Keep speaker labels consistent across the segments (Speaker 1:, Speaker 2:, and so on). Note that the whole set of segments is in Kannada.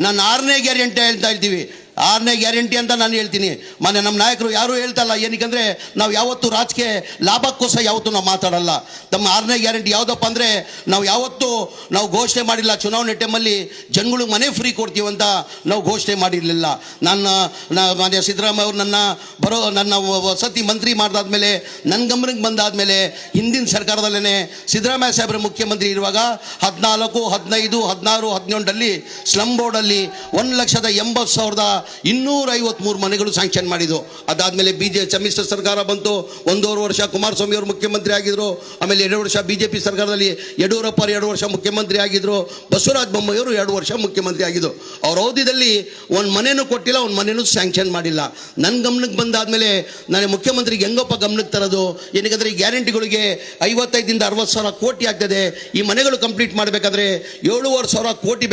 Speaker 1: ನಾನು 6ನೇ ಗ್ಯಾರಂಟಿ ಹೇಳ್ತಾ ಇದ್ದೀವಿ. 6ನೇ ಗ್ಯಾರಂಟಿ ಅಂತ ನಾನು ಹೇಳ್ತೀನಿ. ಮೊನ್ನೆ ನಮ್ಮ ನಾಯಕರು ಯಾರೂ ಹೇಳ್ತಲ್ಲ. ಏನಕ್ಕಂದರೆ ನಾವು ಯಾವತ್ತೂ ರಾಜಕೀಯ ಲಾಭಕ್ಕೋಸ್ಕರ ಯಾವತ್ತೂ ನಾವು ಮಾತಾಡಲ್ಲ. ತಮ್ಮ 6ನೇ ಗ್ಯಾರಂಟಿ ಯಾವುದಪ್ಪ ಅಂದರೆ ನಾವು ಯಾವತ್ತೂ ಘೋಷಣೆ ಮಾಡಿಲ್ಲ. ಚುನಾವಣೆ ಟೈಮಲ್ಲಿ ಜನಗಳಿಗೆ ಮನೆ ಫ್ರೀ ಕೊಡ್ತೀವಿ ಅಂತ ನಾವು ಘೋಷಣೆ ಮಾಡಿರಲಿಲ್ಲ. ಮಾನ್ಯ ಸಿದ್ದರಾಮಯ್ಯ ಅವರು ನನ್ನ ವಸತಿ ಮಂತ್ರಿ ಮಾಡಿದಾದ್ಮೇಲೆ ನನ್ನ ಗಮನಕ್ಕೆ ಬಂದಾದಮೇಲೆ ಹಿಂದಿನ ಸರ್ಕಾರದಲ್ಲೇ ಸಿದ್ದರಾಮಯ್ಯ ಸಾಹೇಬರ ಮುಖ್ಯಮಂತ್ರಿ ಇರುವಾಗ 14, 15, 16, 17ರಲ್ಲಿ ಸ್ಲಮ್ ಬೋರ್ಡಲ್ಲಿ 1,80,253 ಮನೆಗಳು ಸ್ಯಾಂಕ್ಷನ್ ಮಾಡಿದ್ದು. ಅದಾದಮೇಲೆ ಸಮ್ಮಿಶ್ರ ಸರ್ಕಾರ ಬಂತು. 1.5 ವರ್ಷ ಕುಮಾರಸ್ವಾಮಿ ಅವರು ಮುಖ್ಯಮಂತ್ರಿ ಆಗಿದ್ರು. ಆಮೇಲೆ 2 ವರ್ಷ BJP ಸರ್ಕಾರದಲ್ಲಿ ಯಡಿಯೂರಪ್ಪ 2 ವರ್ಷ ಮುಖ್ಯಮಂತ್ರಿ ಆಗಿದ್ರು. ಬಸವರಾಜ ಬೊಮ್ಮಾಯಿ ಅವರು 2 ವರ್ಷ ಮುಖ್ಯಮಂತ್ರಿ ಆಗಿದ್ರು. ಅವ್ರ ಅವಧಿಯಲ್ಲಿ ಒಂದು ಮನೆಯೂ ಕೊಟ್ಟಿಲ್ಲ, ಒಂದು ಮನೆಯೂ ಸ್ಯಾಂಕ್ಷನ್ ಮಾಡಿಲ್ಲ. ನನ್ನ ಗಮನಕ್ಕೆ ಬಂದಾದಮೇಲೆ ನಾನು ಮುಖ್ಯಮಂತ್ರಿಗೆ ಹೆಂಗಪ್ಪ ಗಮನಕ್ಕೆ ತರೋದು? ಏನಕ್ಕೆ ಈ ಗ್ಯಾರಂಟಿಗಳಿಗೆ 55ರಿಂದ 60 ಸಾವಿರ ಕೋಟಿ ಆಗ್ತದೆ. ಈ ಮನೆಗಳು ಕಂಪ್ಲೀಟ್ ಮಾಡಬೇಕಾದ್ರೆ 7,500 ಸಾವಿರ ಕೋಟಿ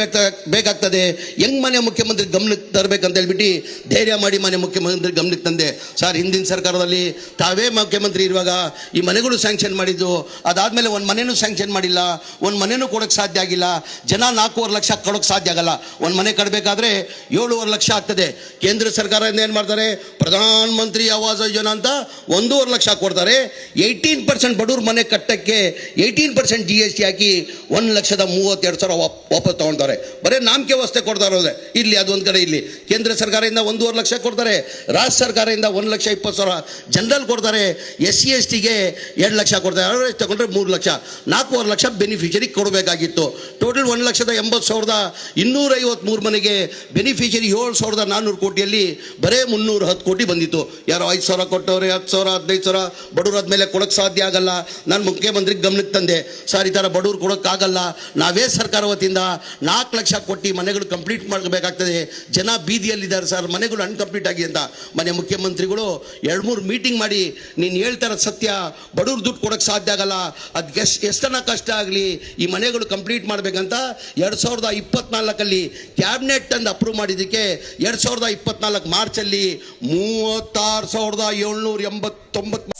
Speaker 1: ಬೇಕಾಗ್ತದೆ. ಹೆಂಗ್ ಮನೆ ಮುಖ್ಯಮಂತ್ರಿ ಗಮನಕ್ಕೆ ತರಬೇಕಂತ ಹೇಳ್ಬಿಟ್ಟು ಧೈರ್ಯ ಮಾಡಿ ಮನೆ ಮುಖ್ಯಮಂತ್ರಿ ಗಮನಕ್ಕೆ ತಂದೆ. ಸರ್, ಹಿಂದಿನ ಸರ್ಕಾರದಲ್ಲಿ ತಾವೇ ಮುಖ್ಯಮಂತ್ರಿ ಇರುವಾಗ ಈ ಮನೆಗಳು ಸ್ಯಾಂಕ್ಷನ್ ಮಾಡಿದ್ದು. ಅದಾದಮೇಲೆ ಒಂದು ಮನೆಯೂ ಸ್ಯಾಂಕ್ಷನ್ ಮಾಡಿಲ್ಲ, ಒಂದು ಮನೆಯೂ ಕೊಡೋಕ್ಕೆ ಸಾಧ್ಯ ಆಗಿಲ್ಲ. ಜನ 4.5 ಲಕ್ಷ ಕೊಡೋಕ್ಕೆ ಸಾಧ್ಯ ಆಗಲ್ಲ. ಒಂದು ಮನೆ ಕಟ್ಟಬೇಕಾದ್ರೆ 7.5 ಲಕ್ಷ ಆಗ್ತದೆ. ಕೇಂದ್ರ ಸರ್ಕಾರದಿಂದ ಏನು ಮಾಡ್ತಾರೆ? ಪ್ರಧಾನ ಮಂತ್ರಿ ಆವಾಸ್ ಯೋಜನಾ ಅಂತ 1.5 ಲಕ್ಷ ಕೊಡ್ತಾರೆ. 18% ಬಡವ್ರ ಮನೆ ಕಟ್ಟಕ್ಕೆ 18% GST ಹಾಕಿ 1,32,000 ವಾಪಸ್ ತಗೊಳ್ತಾರೆ. ಬರೀ ನಾಮಕೆ ವ್ಯವಸ್ಥೆ ಕೊಡ್ತಾ ಇರೋದೆ ಇಲ್ಲಿ. ಅದೊಂದು ಕಡೆ ಇಲ್ಲಿ ಕೇಂದ್ರ ಸರ್ಕಾರದಿಂದ 1.5 ಲಕ್ಷ ಕೊಡ್ತಾರೆ. ರಾಜ್ಯ ಸರ್ಕಾರದಿಂದ 1,20,000 ಜನರಲ್ ಕೊಡ್ತಾರೆ. SC STಗೆ 2 ಲಕ್ಷ ಕೊಡ್ತಾರೆ. ಅವರೇಜ್ ತಗೊಂಡ್ರೆ 3 ಲಕ್ಷ. 4.5 ಲಕ್ಷ ಬೆನಿಫಿಷರಿ ಕೊಡಬೇಕಾಗಿತ್ತು. ಟೋಟಲ್ 1,80,253 ಮನೆಗೆ ಬೆನಿಫಿಷರಿ 7,400 ಕೋಟಿಯಲ್ಲಿ ಬರೇ 310 ಕೋಟಿ ಬಂದಿತ್ತು. ಯಾರೋ 5,000 ಕೊಟ್ಟವ್ರೆ, 10,000, 15,000 ಬಡವ್ರು ಆದ್ಮೇಲೆ ಕೊಡೋಕ್ಕೆ ಸಾಧ್ಯ ಆಗಲ್ಲ. ನಾನು ಮುಖ್ಯಮಂತ್ರಿಗೆ ಗಮನಕ್ಕೆ ತಂದೆ. ಸರ್, ಈ ಥರ ಬಡವ್ರು ಕೊಡೋಕ್ಕಾಗಲ್ಲ. ನಾವೇ ಸರ್ಕಾರ ವತಿಯಿಂದ 4 ಲಕ್ಷ ಕೊಟ್ಟು ಮನೆಗಳು ಕಂಪ್ಲೀಟ್ ಮಾಡಬೇಕಾಗ್ತದೆ. ಜನ ಬೀದಿಯಲ್ಲಿದ್ದಾರೆ ಸರ್, ಮನೆಗಳು ಅನ್ಕಂಪ್ಲೀಟ್ ಆಗಿ ಅಂತ. ಮನೆ ಮುಖ್ಯಮಂತ್ರಿಗಳು 2-3 ಮೀಟಿಂಗ್ ಮಾಡಿ ನೀನು ಹೇಳ್ತಾರ ಸತ್ಯ, ಬಡವ್ರು ದುಡ್ಡು ಕೊಡೋಕ್ಕೆ ಸಾಧ್ಯ ಆಗಲ್ಲ. ಅದಕ್ಕೆ ಎಷ್ಟನ್ನ ಕಷ್ಟ ಆಗಲಿ ಈ ಮನೆಗಳು ಕಂಪ್ಲೀಟ್ ಮಾಡಬೇಕಂತ 2024 ಕ್ಯಾಬಿನೆಟ್ ಅಂದು ಅಪ್ರೂವ್ ಮಾಡಿದ್ದಕ್ಕೆ 2024 ಮಾರ್ಚಲ್ಲಿ 36,789